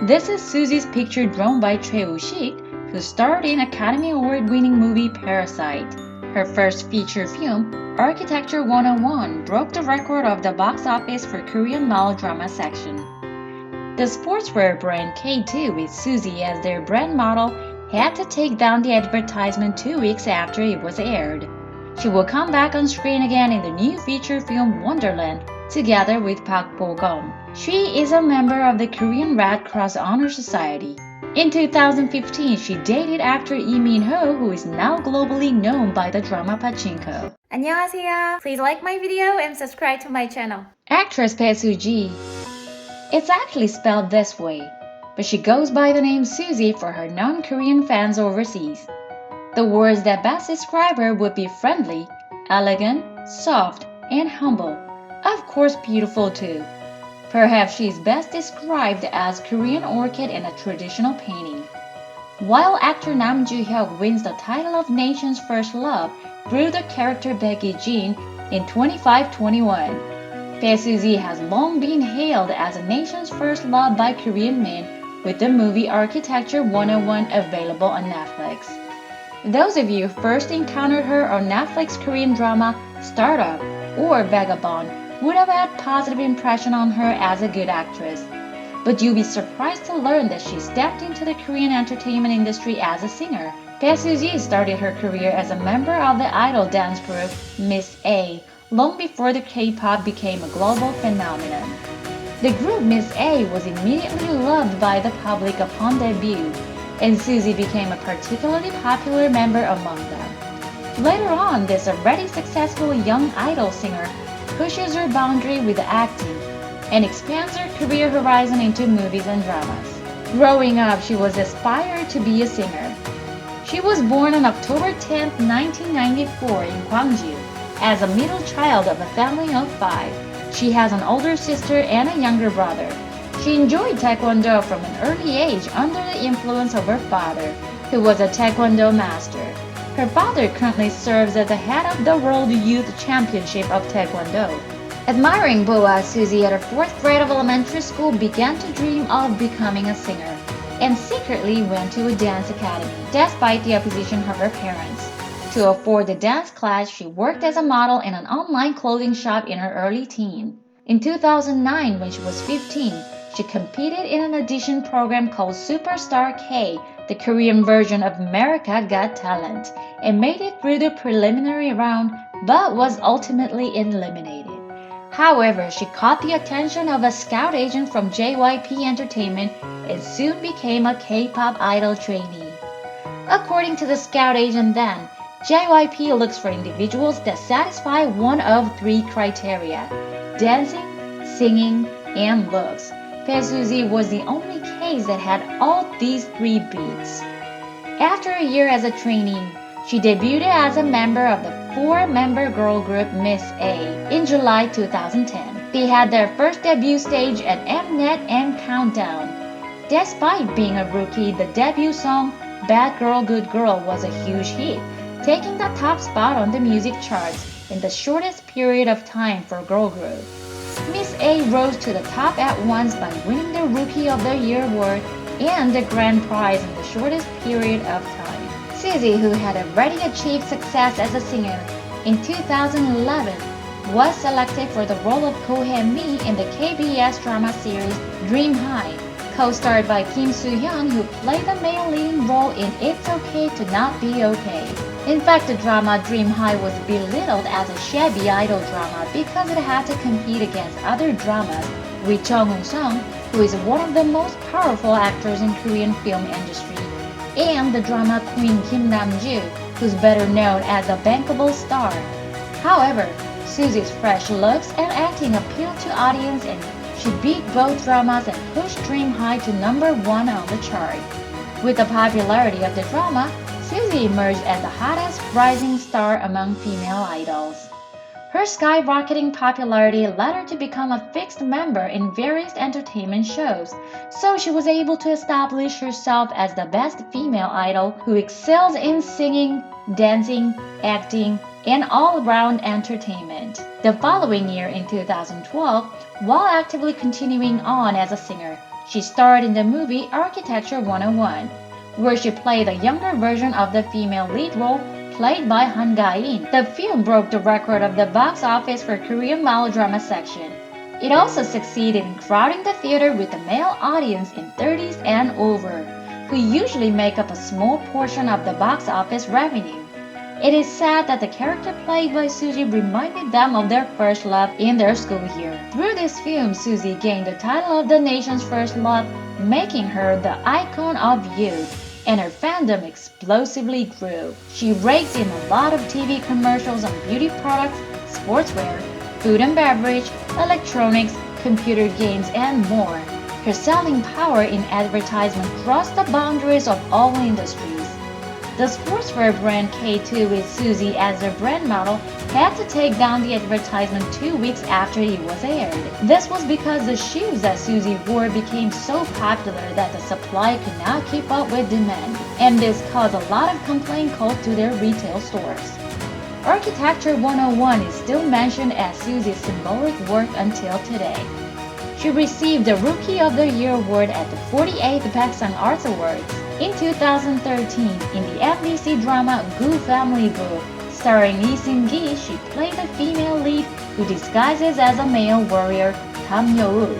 This is Suzy's picture drawn by Choi Woo-sik, who starred in Academy Award-winning movie Parasite. Her first feature film, Architecture 101, broke the record of the box office for Korean melodrama section. The sportswear brand K2, with Suzy as their brand model, had to take down the advertisement 2 weeks after it was aired. She will come back on screen again in the new feature film Wonderland, together with Park Bo-gum. She is a member of the Korean Red Cross Honor Society. In 2015, she dated actor Lee Min-ho, who is now globally known by the drama Pachinko. 안녕하세요. Please like my video and subscribe to my channel. Actress Bae Suzy. It's actually spelled this way, but she goes by the name Suzy for her non-Korean fans overseas. The words that best describe her would be friendly, elegant, soft, and humble. Of course, beautiful too. Perhaps she is best described as Korean orchid in a traditional painting. While actor Nam Joo-hyuk wins the title of Nation's First Love through the character Becky Jean in 2521, Bae Suzy has long been hailed as a nation's first love by Korean men, with the movie Architecture 101 available on Netflix. Those of you who first encountered her on Netflix Korean drama Startup or Vagabond would have had positive impression on her as a good actress. But you'll be surprised to learn that she stepped into the Korean entertainment industry as a singer. Bae Suzy started her career as a member of the idol dance group Miss A, long before the K-pop became a global phenomenon. The group Miss A was immediately loved by the public upon debut, and Suzy became a particularly popular member among them. Later on, this already successful young idol singer pushes her boundary with acting and expands her career horizon into movies and dramas. Growing up, she was aspired to be a singer. She was born on October 10, 1994 in Gwangju. As a middle child of a family of 5, she has an older sister and a younger brother. She enjoyed Taekwondo from an early age under the influence of her father, who was a Taekwondo master. Her father currently serves as the head of the World Youth Championship of Taekwondo. Admiring Boa, Suzy at her 4th grade of elementary school began to dream of becoming a singer, and secretly went to a dance academy, despite the opposition of her parents. To afford the dance class, she worked as a model in an online clothing shop in her early teens. In 2009, when she was 15, she competed in an audition program called Superstar K, the Korean version of America Got Talent, and made it through the preliminary round, but was ultimately eliminated. However, she caught the attention of a scout agent from JYP Entertainment and soon became a K-pop idol trainee. According to the scout agent then, JYP looks for individuals that satisfy one of 3 criteria: dancing, singing, and looks. Bae Suzy was the only case that had all these 3 beats. After a year as a trainee, she debuted as a member of the 4-member girl group Miss A in July 2010. They had their first debut stage at Mnet and Countdown. Despite being a rookie, the debut song Bad Girl Good Girl was a huge hit, taking the top spot on the music charts in the shortest period of time for a girl group. Miss A rose to the top at once by winning the Rookie of the Year award and the grand prize in the shortest period of time. Suzy, who had already achieved success as a singer, in 2011 was selected for the role of Ko Hae-mi in the KBS drama series Dream High, co-starred by Kim Soo-hyun, who played the male leading role in It's Okay to Not Be Okay. In fact, the drama Dream High was belittled as a shabby idol drama because it had to compete against other dramas with Chung Woo-sung, who is one of the most powerful actors in Korean film industry, and the drama queen Kim Nam-joo, who's better known as a bankable star. However, Suzy's fresh looks and acting appealed to audience, and she beat both dramas and pushed Dream High to #1 on the chart. With the popularity of the drama, Suzy emerged as the hottest rising star among female idols. Her skyrocketing popularity led her to become a fixed member in various entertainment shows, so she was able to establish herself as the best female idol who excels in singing, dancing, acting, and all-around entertainment. The following year, in 2012, while actively continuing on as a singer, she starred in the movie Architecture 101, where she played a younger version of the female lead role played by Han Ga-in. The film broke the record of the box office for Korean melodrama section. It also succeeded in crowding the theater with a male audience in 30s and over, who usually make up a small portion of the box office revenue. It is said that the character played by Suji reminded them of their first love in their school year. Through this film, Suzy gained the title of the nation's first love, making her the icon of youth, and her fandom explosively grew. She raked in a lot of TV commercials on beauty products, sportswear, food and beverage, electronics, computer games, and more. Her selling power in advertisement crossed the boundaries of all industries. The sportswear brand K2 with Suzy as their brand model had to take down the advertisement 2 weeks after it was aired. This was because the shoes that Suzy wore became so popular that the supply could not keep up with demand, and this caused a lot of complaint calls to their retail stores. Architecture 101 is still mentioned as Suzy's symbolic work until today. She received the Rookie of the Year award at the 48th Baeksang Arts Awards. In 2013, in the MBC drama Gu Family Book, starring Lee Seung-gi, she played the female lead who disguises as a male warrior, Tam Yo-ul.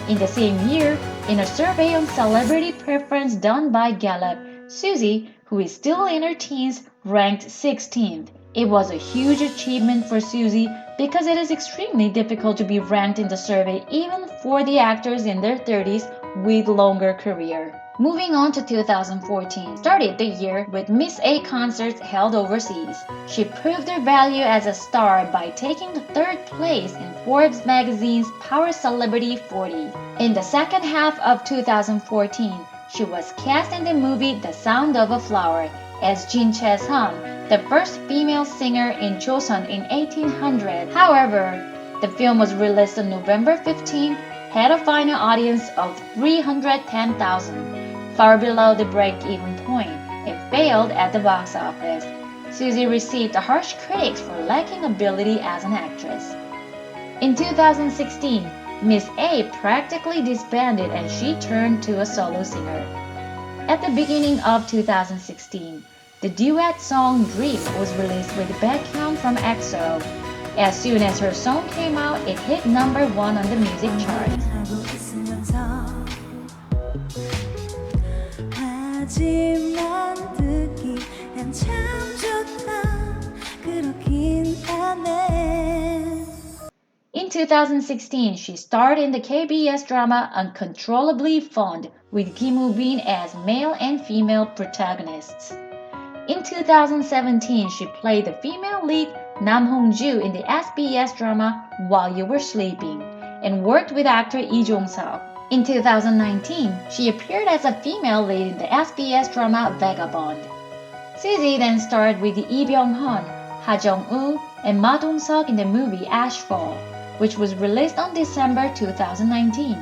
In the same year, in a survey on celebrity preference done by Gallup, Suzy, who is still in her teens, ranked 16th. It was a huge achievement for Suzy because it is extremely difficult to be ranked in the survey even for the actors in their 30s with longer career. Moving on to 2014, started the year with Miss A concerts held overseas. She proved her value as a star by taking the 3rd place in Forbes magazine's Power Celebrity 40. In the second half of 2014, she was cast in the movie The Sound of a Flower as Jin Chae-sun, the first female singer in Joseon in 1800. However, the film was released on November 15, had a final audience of 310,000. Far below the break-even point, it failed at the box office. Suzy received harsh critics for lacking ability as an actress. In 2016, Miss A practically disbanded and she turned to a solo singer. At the beginning of 2016, the duet song Dream was released with Baekhyun from EXO. As soon as her song came out, it hit number 1 on the music charts. In 2016, she starred in the KBS drama Uncontrollably Fond with Kim Woo-bin as male and female protagonists. In 2017, she played the female lead Nam Hong-ju in the SBS drama While You Were Sleeping and worked with actor Lee Jong-seok. In 2019, she appeared as a female lead in the SBS drama Vagabond. Suzy then starred with Lee Byung-hun, Ha Jung-woo, and Ma Dong-seok in the movie Ashfall, which was released on December 2019.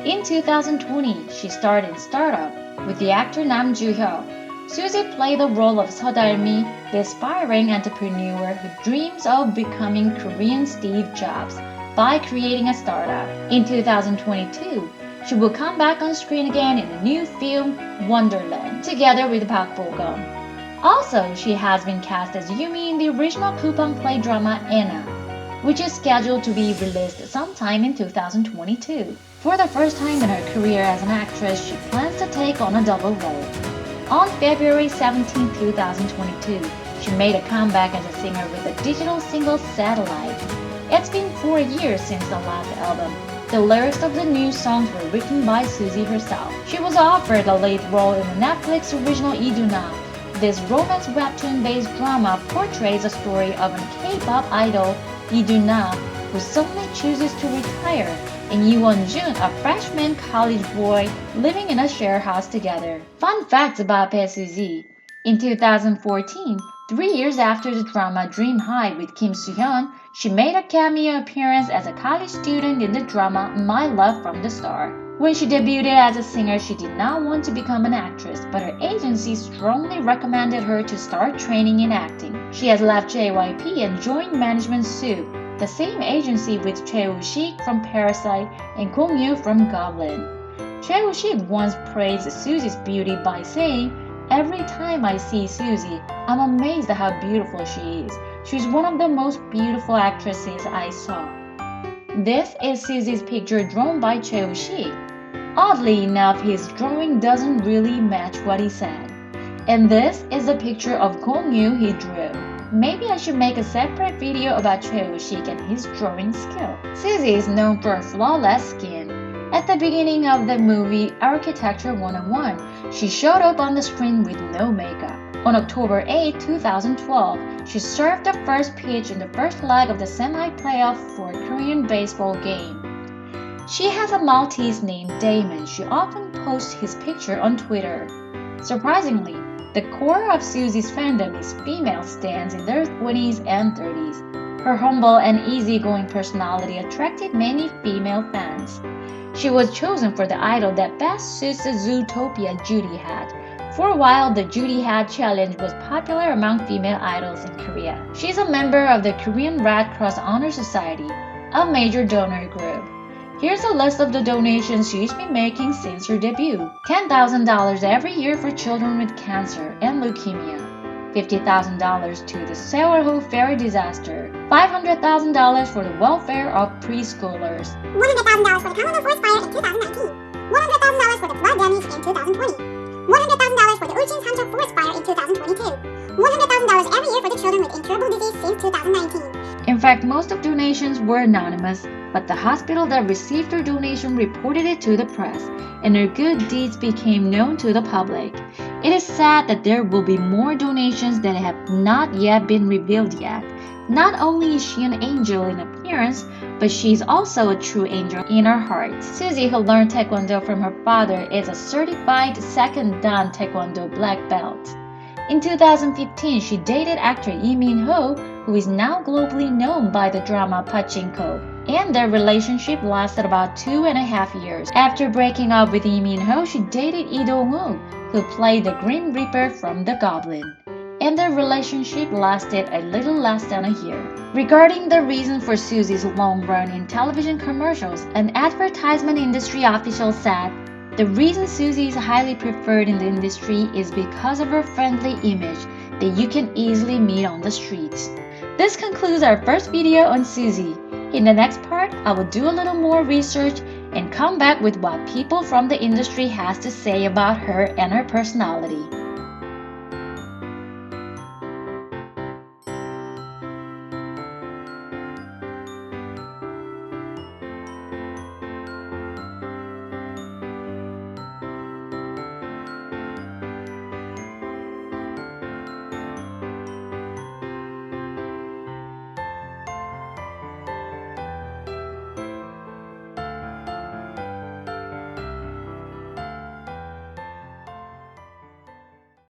In 2020, she starred in Startup with the actor Nam Joo-hyuk. Suzy played the role of Seo Dal-mi, the aspiring entrepreneur who dreams of becoming Korean Steve Jobs by creating a startup. In 2022, she will come back on screen again in the new film Wonderland, together with Park Bo-gum. Also, she has been cast as Yumi in the original Kpop play drama Anna, which is scheduled to be released sometime in 2022. For the first time in her career as an actress, she plans to take on a double role. On February 17, 2022, she made a comeback as a singer with the digital single Satellite. It's been 4 years since the last album. The lyrics of the new songs were written by Suzy herself. She was offered a lead role in the Netflix original Iduna. This romance webtoon-based drama portrays a story of an K-pop idol, Iduna, who suddenly chooses to retire, and Yoo Won-jun, a freshman college boy, living in a share house together. Fun facts about Bae Suzy. In 2014, 3 years after the drama Dream High with Kim Soo-hyun, she made a cameo appearance as a college student in the drama My Love from the Star. When she debuted as a singer, she did not want to become an actress, but her agency strongly recommended her to start training in acting. She has left JYP and joined Management Soup, the same agency with Choi Woo-sik from Parasite and Gong Yoo from Goblin. Choi once praised Suzy's beauty by saying, "Every time I see Suzy, I'm amazed at how beautiful she is. She's one of the most beautiful actresses I saw." This is Suzy's picture drawn by Choi. Oddly enough, his drawing doesn't really match what he said. And this is a picture of Gongyu he drew. Maybe I should make a separate video about Choi and his drawing skill. Suzy is known for her flawless skin. At the beginning of the movie Architecture 101, she showed up on the screen with no makeup. On October 8, 2012, she served the first pitch in the first leg of the semi-playoff for a Korean baseball game. She has a Maltese named Damon. She often posts his picture on Twitter. Surprisingly, the core of Suzy's fandom is female stans in their 20s and 30s. Her humble and easygoing personality attracted many female fans. She was chosen for the idol that best suits the Zootopia Judy hat. For a while, the Judy Hat Challenge was popular among female idols in Korea. She's a member of the Korean Red Cross Honor Society, a major donor group. Here's a list of the donations she's been making since her debut. $10,000 every year for children with cancer and leukemia. $50,000 to the Seoul ferry disaster. $500,000 for the welfare of preschoolers. $100,000 for the Canada forest fire in 2019. $100,000 for the flood damage in 2020. $100,000 for the Ulchin Samcheok forest fire in 2022. $100,000 every year for the children with incurable disease since 2019. In fact, most of donations were anonymous, but the hospital that received her donation reported it to the press, and her good deeds became known to the public. It is sad that there will be more donations that have not yet been revealed yet. Not only is she an angel in appearance, but she's also a true angel in her heart. Suzy, who learned Taekwondo from her father, is a certified second Dan Taekwondo black belt. In 2015, she dated actor Lee Min-ho, who is now globally known by the drama Pachinko, and their relationship lasted about 2.5 years. After breaking up with Lee Min-ho, she dated Lee Dong-wook, who played the Grim Reaper from The Goblin, and their relationship lasted a little less than a year. Regarding the reason for Suzy's long run in television commercials, an advertisement industry official said, "The reason Suzy is highly preferred in the industry is because of her friendly image that you can easily meet on the streets." This concludes our first video on Suzy. In the next part, I will do a little more research and come back with what people from the industry has to say about her and her personality.